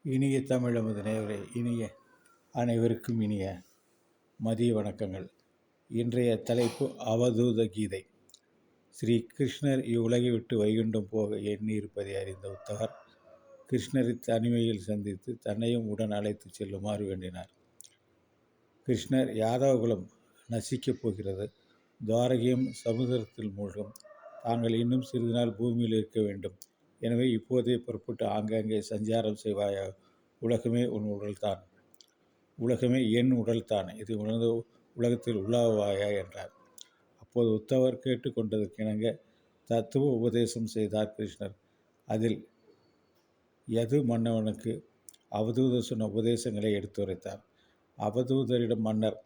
இனிய தமிழமது நேயர்களே, அனைவருக்கும் இனிய மதிய வணக்கங்கள். இன்றைய தலைப்பு அவதூத கீதை. ஸ்ரீ கிருஷ்ணர் இவ்வுலகை விட்டு வைகுண்டம் போக எண்ணி இருப்பதை அறிந்த உத்தவர் கிருஷ்ணரை தனிமையில் சந்தித்து தன்னையும் உடன் அழைத்து செல்லுமாறு வேண்டினார். கிருஷ்ணர் யாதவகுலம் நசிக்கப் போகிறது, துவாரகையும் சமுதிரத்தில் மூழ்கும், தாங்கள் இன்னும் சிறிது நாள் பூமியில் இருக்க வேண்டும். எனவே இப்போதே புறப்பட்டு ஆங்காங்கே சஞ்சாரம் செய்வாயாக. உலகமே என் உடல்தான். இது உணர்ந்து உலகத்தில் உலாவாயா என்றார். அப்போது உத்தவர் கேட்டுக்கொண்டதற்கிணங்க தத்துவ உபதேசம் செய்தார் கிருஷ்ணர். அதில் யது மன்னவனுக்கு அவதூதர் சொன்ன உபதேசங்களை எடுத்துரைத்தார். அவதூதரிடம் மன்னர்,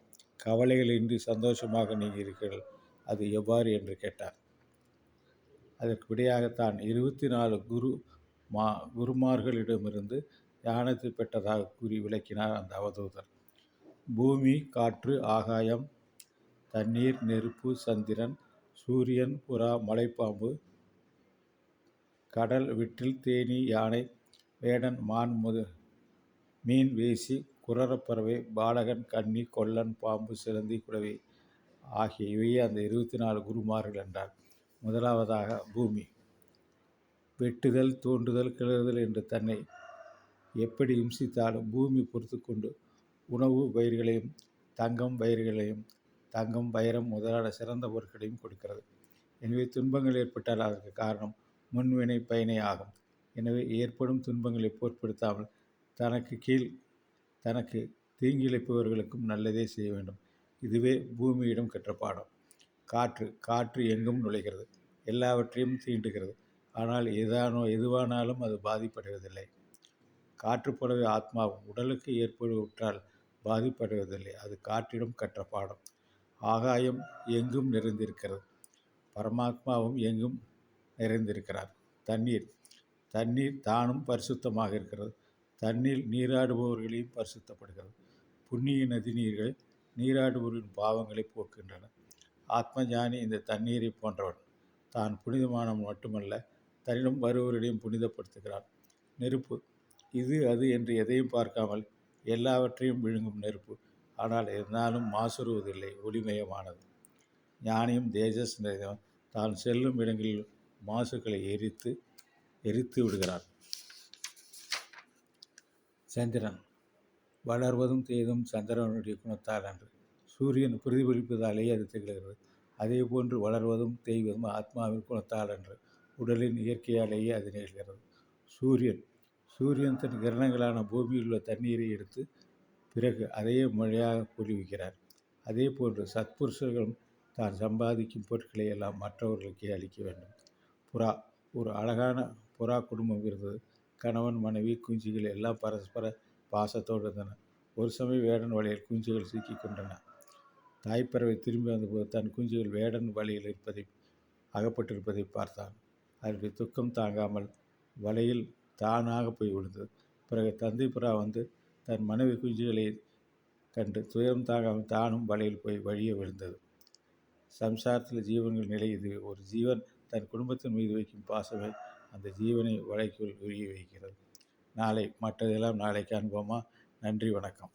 கவலைகளின்றி சந்தோஷமாக நீங்கள் இருக்கிறீர்கள், அது எவ்வாறு என்று கேட்டார். அதற்கு விடையாகத்தான் 24 குருமார்களிடமிருந்து ஞானத்தை பெற்றதாக கூறி விளக்கினார் அந்த அவதூதர். பூமி, காற்று, ஆகாயம், தண்ணீர், நெருப்பு, சந்திரன், சூரியன், புறா, மலைப்பாம்பு, கடல், விட்டில், தேனீ, யானை, வேடன், மான், மீன், வேசி, குரரப்பறவை, பாலகன், கன்னி, கொல்லன், பாம்பு, சிலந்தி, குளவி ஆகிய இவையே அந்த 24 குருமார்கள் என்றார். முதலாவதாக பூமி. வெட்டுதல், தோண்டுதல், கிளறுதல் என்று தன்னை எப்படி இம்சித்தாலும் பூமி பொறுத்து கொண்டு உணவு பயிர்களையும் தங்கம், வைரம் முதலான சிறந்த பொருட்களையும் கொடுக்கிறது. எனவே துன்பங்கள் ஏற்பட்டால் அதற்கு காரணம் முன்வினை பயனே ஆகும். எனவே ஏற்படும் துன்பங்களை பொருட்படுத்தாமல் தனக்கு தீங்கிழைப்பவர்களுக்கும் நல்லதே செய்ய வேண்டும். இதுவே பூமியிடம் கற்ற பாடம். காற்று எங்கும் நுழைகிறது, எல்லாவற்றையும் தீண்டுகிறது. ஆனால் எதுவானாலும் அது பாதிப்படைவதில்லை. காற்று போலவே ஆத்மாவும் உடலுக்கு ஏற்படுவற்றால் பாதிப்படைவதில்லை. அது காற்றிடம் கற்ற பாடம். ஆகாயம் எங்கும் நிறைந்திருக்கிறது, பரமாத்மாவும் எங்கும் நிறைந்திருக்கிறார். தண்ணீர் தானும் பரிசுத்தமாக இருக்கிறது. தண்ணீர் நீராடுபவர்களையும் பரிசுத்தப்படுகிறது. புண்ணிய நதிநீர்கள் நீராடுபவர்களின் பாவங்களை போக்குகின்றன. ஆத்ம ஞானி இந்த தண்ணீரை போன்றவன். தான் புனிதமானவன் மட்டுமல்ல, தன்னிடம் வருவர்களையும் புனிதப்படுத்துகிறான். நெருப்பு இது அது என்று எதையும் பார்க்காமல் எல்லாவற்றையும் விழுங்கும் நெருப்பு. ஆனால் இருந்தாலும் மாசுறுவதில்லை, ஒளிமயமானது. ஞானியும் தேஜஸ் நிறைந்தவன். தான் செல்லும் இடங்களில் மாசுகளை எரித்து விடுகிறான். சந்திரன் வளர்வதும் தேய்வதும் சந்திரனுடைய குணத்தால் அன்று. சூரியன் பிரதிபலிப்பதாலேயே அது திகழ்கிறது. அதே போன்று வளர்வதும் தேய்வதும் ஆத்மாவின் குணத்தால் அன்று, உடலின் இயற்கையாலேயே அது நிகழ்கிறது. சூரியன் தன் கிரணங்களான பூமியில் உள்ள தண்ணீரை எடுத்து பிறகு அதையே மழையாக பொழிவிக்கிறார். அதே போன்று சத்புருஷர்களும் தான் சம்பாதிக்கும் பொருட்களை எல்லாம் மற்றவர்களுக்கே அளிக்க வேண்டும். ஒரு அழகான புறா குடும்பம் இருந்தது. கணவன், மனைவி, குஞ்சுகள் எல்லாம் பரஸ்பர பாசத்தோடு இருந்தன. ஒரு சமயம் வேடன் வலையில் குஞ்சுகள் சிக்கி கொண்டன. தாய்ப்பறவை திரும்பி வந்தபோது தன் குஞ்சுகள் வேடன் வலையில் அகப்பட்டிருப்பதை பார்த்தான். அதனுடைய துக்கம் தாங்காமல் வலையில் தானாக போய் விழுந்தது. பிறகு தந்தை புறா வந்து தன் மனைவி குஞ்சுகளை கண்டு துயரம் தாங்காமல் தானும் வலையில் போய் வழிய விழுந்தது. சம்சாரத்தில் ஜீவன்கள் நிலை இது. ஒரு ஜீவன் தன் குடும்பத்தின் மீது வைக்கும் பாசமே அந்த ஜீவனை வலைக்குள் உரிய வைக்கிறது. மற்றதெல்லாம் நாளை காண்போமா? நன்றி, வணக்கம்.